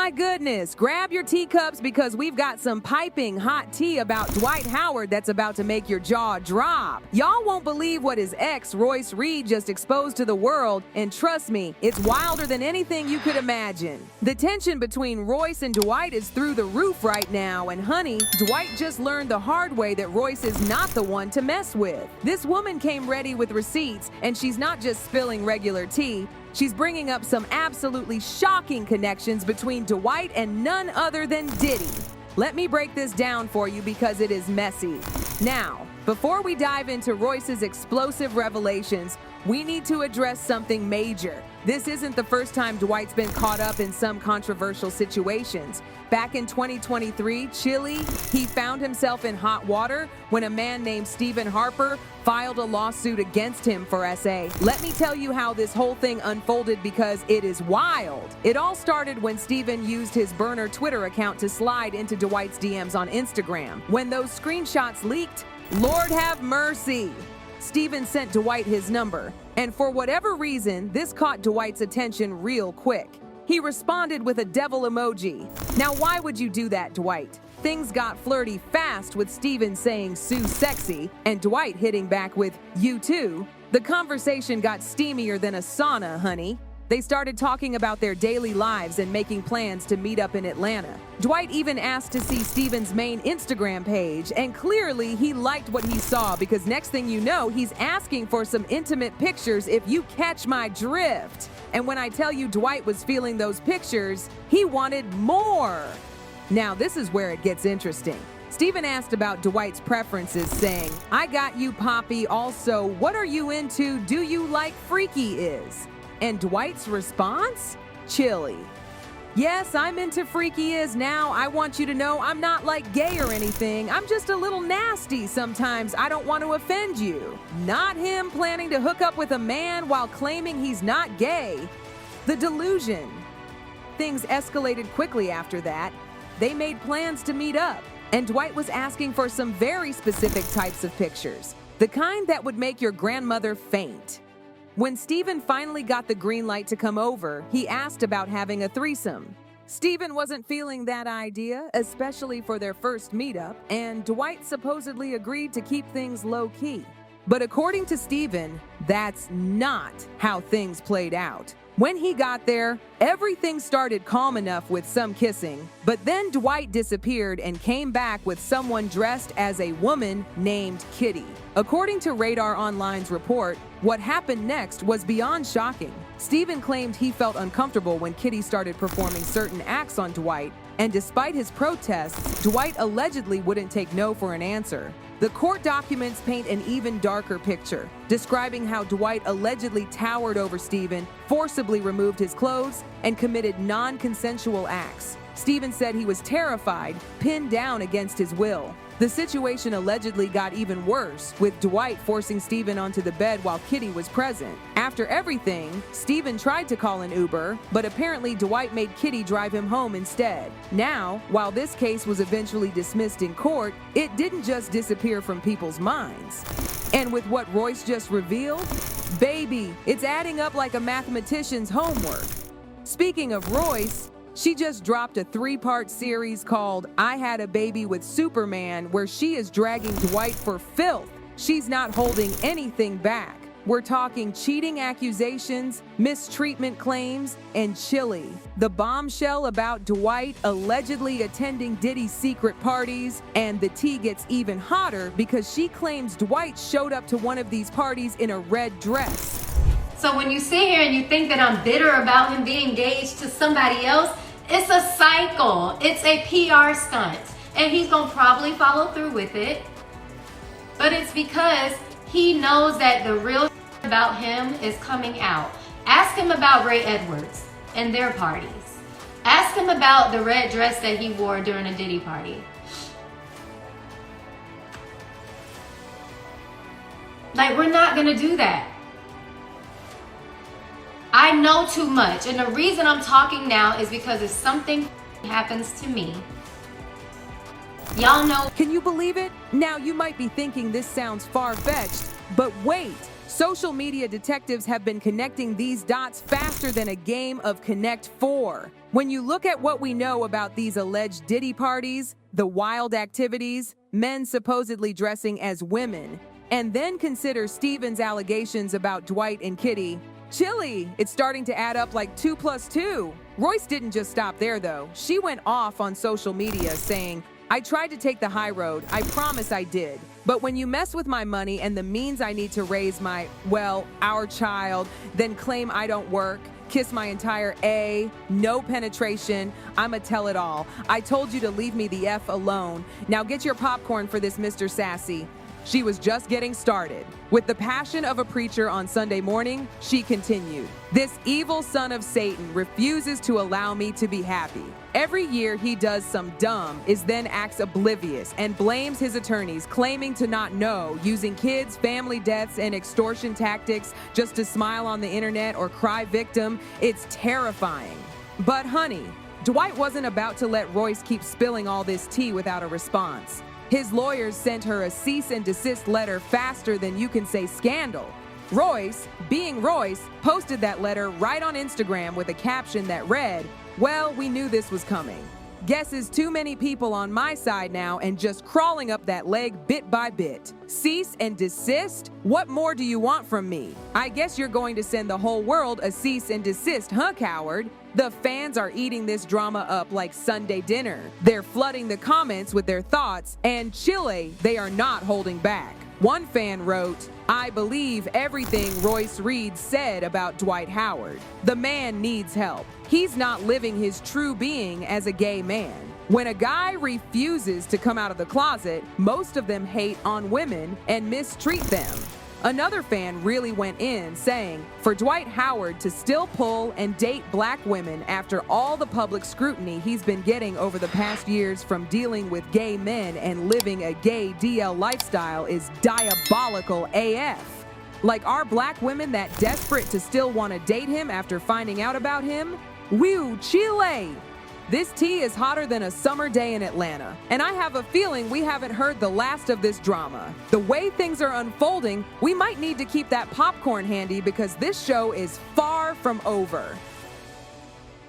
my goodness, grab your teacups because we've got some piping hot tea about Dwight Howard that's about to make your jaw drop. Y'all won't believe what his ex, Royce Reed, just exposed to the world, and trust me, it's wilder than anything you could imagine. The tension between Royce and Dwight is through the roof right now, and honey, Dwight just learned the hard way that Royce is not the one to mess with. This woman came ready with receipts, and she's not just spilling regular tea. She's bringing up some absolutely shocking connections between Dwight and none other than Diddy. Let me break this down for you because it is messy. Now, before we dive into Royce's explosive revelations, we need to address something major. This isn't the first time Dwight's been caught up in some controversial situations. Back in 2023, Chile, he found himself in hot water when a man named Stephen Harper filed a lawsuit against him for SA. Let me tell you how this whole thing unfolded because it is wild. It all started when Stephen used his burner Twitter account to slide into Dwight's DMs on Instagram. When those screenshots leaked, Lord have mercy, Stephen sent Dwight his number, and for whatever reason, this caught Dwight's attention real quick. He responded with a devil emoji. Now, why would you do that, Dwight? Things got flirty fast with Stephen saying "Sue sexy" and Dwight hitting back with "you too." The conversation got steamier than a sauna, honey. They started talking about their daily lives and making plans to meet up in Atlanta. Dwight even asked to see Stephen's main Instagram page, and clearly he liked what he saw because next thing you know, he's asking for some intimate pictures if you catch my drift. And when I tell you Dwight was feeling those pictures, he wanted more. Now this is where it gets interesting. Stephen asked about Dwight's preferences, saying, "I got you, Poppy. Also, what are you into? Do you like freaky is?" And Dwight's response? Chilly. "Yes, I'm into freaky is now. I want you to know I'm not like gay or anything. I'm just a little nasty sometimes. I don't want to offend you." Not him planning to hook up with a man while claiming he's not gay. The delusion. Things escalated quickly after that. They made plans to meet up, and Dwight was asking for some very specific types of pictures, the kind that would make your grandmother faint. When Stephen finally got the green light to come over, he asked about having a threesome. Stephen wasn't feeling that idea, especially for their first meetup, and Dwight supposedly agreed to keep things low-key. But according to Stephen, that's not how things played out. When he got there, everything started calm enough with some kissing, but then Dwight disappeared and came back with someone dressed as a woman named Kitty. According to Radar Online's report, what happened next was beyond shocking. Stephen claimed he felt uncomfortable when Kitty started performing certain acts on Dwight, and despite his protests, Dwight allegedly wouldn't take no for an answer. The court documents paint an even darker picture, describing how Dwight allegedly towered over Stephen, forcibly removed his clothes, and committed non-consensual acts. Stephen said he was terrified, pinned down against his will. The situation allegedly got even worse, with Dwight forcing Stephen onto the bed while Kitty was present. After everything, Stephen tried to call an Uber, but apparently Dwight made Kitty drive him home instead. Now, while this case was eventually dismissed in court, it didn't just disappear from people's minds. And with what Royce just revealed, baby, it's adding up like a mathematician's homework. Speaking of Royce, she just dropped a 3-part series called "I Had a Baby with Superman," where she is dragging Dwight for filth. She's not holding anything back. We're talking cheating accusations, mistreatment claims, and chilly. The bombshell about Dwight allegedly attending Diddy's secret parties, and the tea gets even hotter because she claims Dwight showed up to one of these parties in a red dress. So when you sit here and you think that I'm bitter about him being engaged to somebody else, it's a cycle. It's a PR stunt. And he's going to probably follow through with it. But it's because he knows that the real about him is coming out. Ask him about Ray Edwards and their parties. Ask him about the red dress that he wore during a Diddy party. Like, we're not going to do that. I know too much, and the reason I'm talking now is because if something happens to me, y'all know. Can you believe it? Now you might be thinking this sounds far-fetched, but wait. Social media detectives have been connecting these dots faster than a game of Connect 4. When you look at what we know about these alleged Diddy parties, the wild activities, men supposedly dressing as women, and then consider Steven's allegations about Dwight and Kitty, chilly, it's starting to add up like 2 + 2. Royce didn't just stop there though. She went off on social media saying, "I tried to take the high road, I promise I did. But when you mess with my money and the means I need to raise our child, then claim I don't work, kiss my entire A, no penetration, I'ma tell it all. I told you to leave me the F alone. Now get your popcorn for this, Mr. Sassy." She was just getting started. With the passion of a preacher on Sunday morning, she continued, "This evil son of Satan refuses to allow me to be happy. Every year he does some dumb, then acts oblivious, and blames his attorneys, claiming to not know, using kids, family deaths, and extortion tactics just to smile on the internet or cry victim. It's terrifying." But honey, Dwight wasn't about to let Royce keep spilling all this tea without a response. His lawyers sent her a cease and desist letter faster than you can say scandal. Royce, being Royce, posted that letter right on Instagram with a caption that read, "Well, we knew this was coming. Guess is too many people on my side now and just crawling up that leg bit by bit. Cease and desist? What more do you want from me? I guess you're going to send the whole world a cease and desist, huh, coward?" The fans are eating this drama up like Sunday dinner. They're flooding the comments with their thoughts, and Chile, they are not holding back. One fan wrote, "I believe everything Royce Reed said about Dwight Howard. The man needs help. He's not living his true being as a gay man. When a guy refuses to come out of the closet, most of them hate on women and mistreat them." Another fan really went in, saying, "For Dwight Howard to still pull and date black women after all the public scrutiny he's been getting over the past years from dealing with gay men and living a gay DL lifestyle is diabolical AF. Like, are black women that desperate to still want to date him after finding out about him? Woo, Chile!" This tea is hotter than a summer day in Atlanta, and I have a feeling we haven't heard the last of this drama. The way things are unfolding, we might need to keep that popcorn handy because this show is far from over.